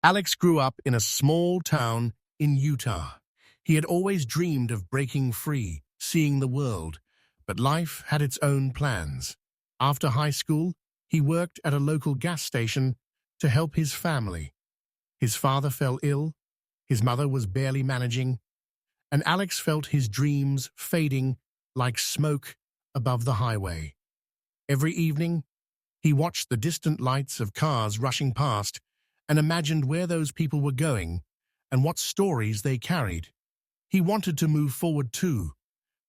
Alex grew up in a small town in Utah. He had always dreamed of breaking free, seeing the world, but life had its own plans. After high school, he worked at a local gas station to help his family. His father fell ill, his mother was barely managing, and Alex felt his dreams fading like smoke above the highway. Every evening, he watched the distant lights of cars rushing past and imagined where those people were going and what stories they carried. He wanted to move forward too,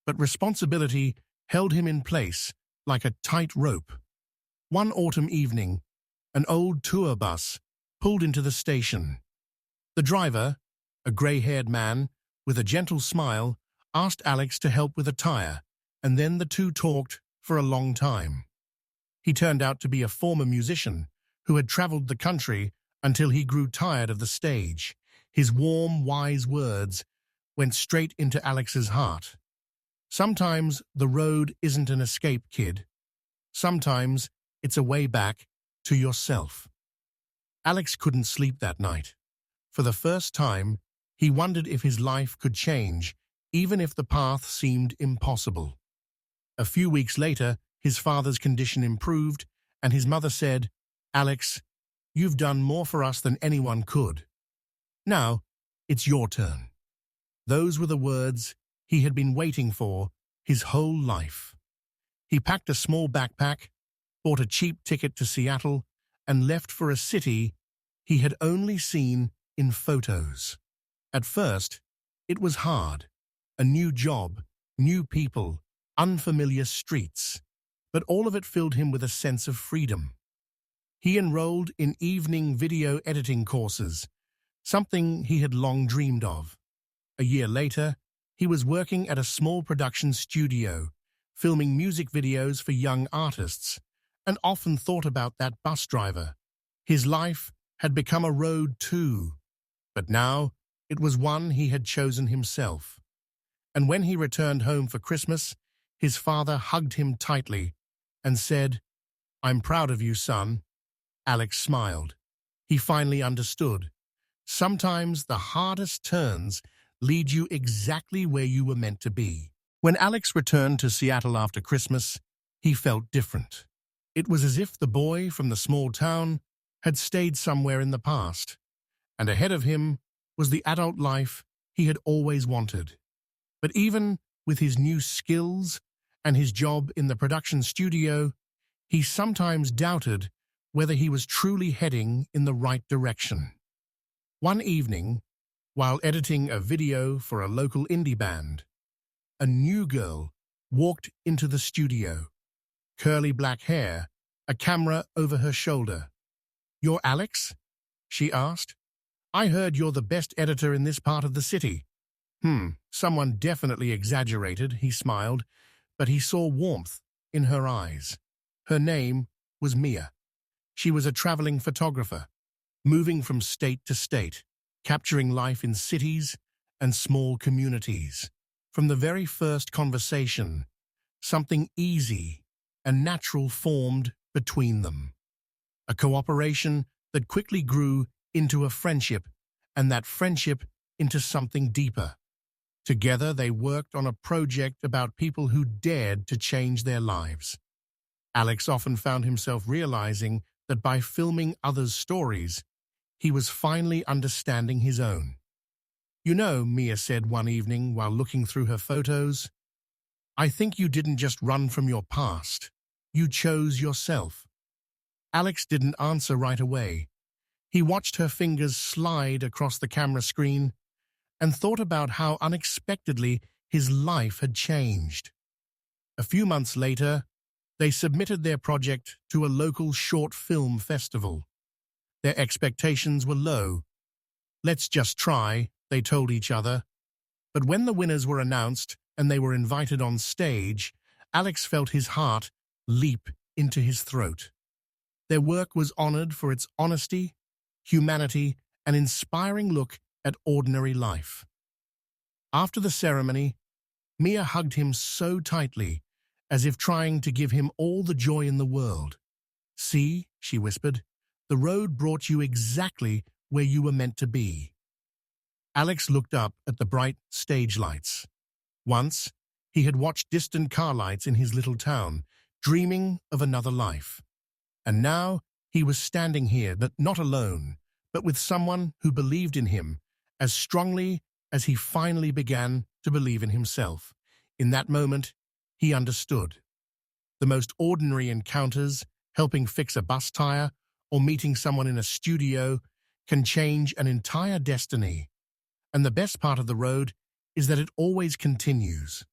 but responsibility held him in place like a tight rope. One autumn evening, an old tour bus pulled into the station. The driver, a gray-haired man with a gentle smile, asked Alex to help with a tire, and then the two talked for a long time. He turned out to be a former musician who had traveled the country until he grew tired of the stage. His warm, wise words went straight into Alex's heart. Sometimes the road isn't an escape, kid. Sometimes it's a way back to yourself. Alex couldn't sleep that night. For the first time, he wondered if his life could change, even if the path seemed impossible. A few weeks later, his father's condition improved, and his mother said, "Alex, you've done more for us than anyone could. Now, it's your turn." Those were the words he had been waiting for his whole life. He packed a small backpack, bought a cheap ticket to Seattle, and left for a city he had only seen in photos. At first, it was hard. A new job, new people, unfamiliar streets. But all of it filled him with a sense of freedom. He enrolled in evening video editing courses, something he had long dreamed of. A year later, he was working at a small production studio, filming music videos for young artists, and often thought about that bus driver. His life had become a road too, but now it was one he had chosen himself. And when he returned home for Christmas, his father hugged him tightly and said, "I'm proud of you, son." Alex smiled. He finally understood. Sometimes the hardest turns lead you exactly where you were meant to be. When Alex returned to Seattle after Christmas, he felt different. It was as if the boy from the small town had stayed somewhere in the past, and ahead of him was the adult life he had always wanted. But even with his new skills and his job in the production studio, he sometimes doubted whether he was truly heading in the right direction. One evening, while editing a video for a local indie band, a new girl walked into the studio. Curly black hair, a camera over her shoulder. "You're Alex?" she asked. "I heard you're the best editor in this part of the city." Someone definitely exaggerated, he smiled, but he saw warmth in her eyes. Her name was Mia. She was a traveling photographer, moving from state to state, capturing life in cities and small communities. From the very first conversation, something easy and natural formed between them. A cooperation that quickly grew into a friendship, and that friendship into something deeper. Together, they worked on a project about people who dared to change their lives. Alex often found himself realizing that by filming others' stories, he was finally understanding his own. "You know," Mia said one evening while looking through her photos, "I think you didn't just run from your past. You chose yourself." Alex didn't answer right away. He watched her fingers slide across the camera screen and thought about how unexpectedly his life had changed. A few months later, they submitted their project to a local short film festival. Their expectations were low. "Let's just try," they told each other. But when the winners were announced and they were invited on stage, Alex felt his heart leap into his throat. Their work was honored for its honesty, humanity, and inspiring look at ordinary life. After the ceremony, Mia hugged him so tightly, as if trying to give him all the joy in the world. "See," she whispered, "the road brought you exactly where you were meant to be. Alex looked up at the bright stage lights. Once, he had watched distant car lights in his little town, dreaming of another life. And now he was standing here, not alone, but with someone who believed in him as strongly as he finally began to believe in himself. In that moment, he understood. The most ordinary encounters, helping fix a bus tire or meeting someone in a studio, can change an entire destiny. And the best part of the road is that it always continues.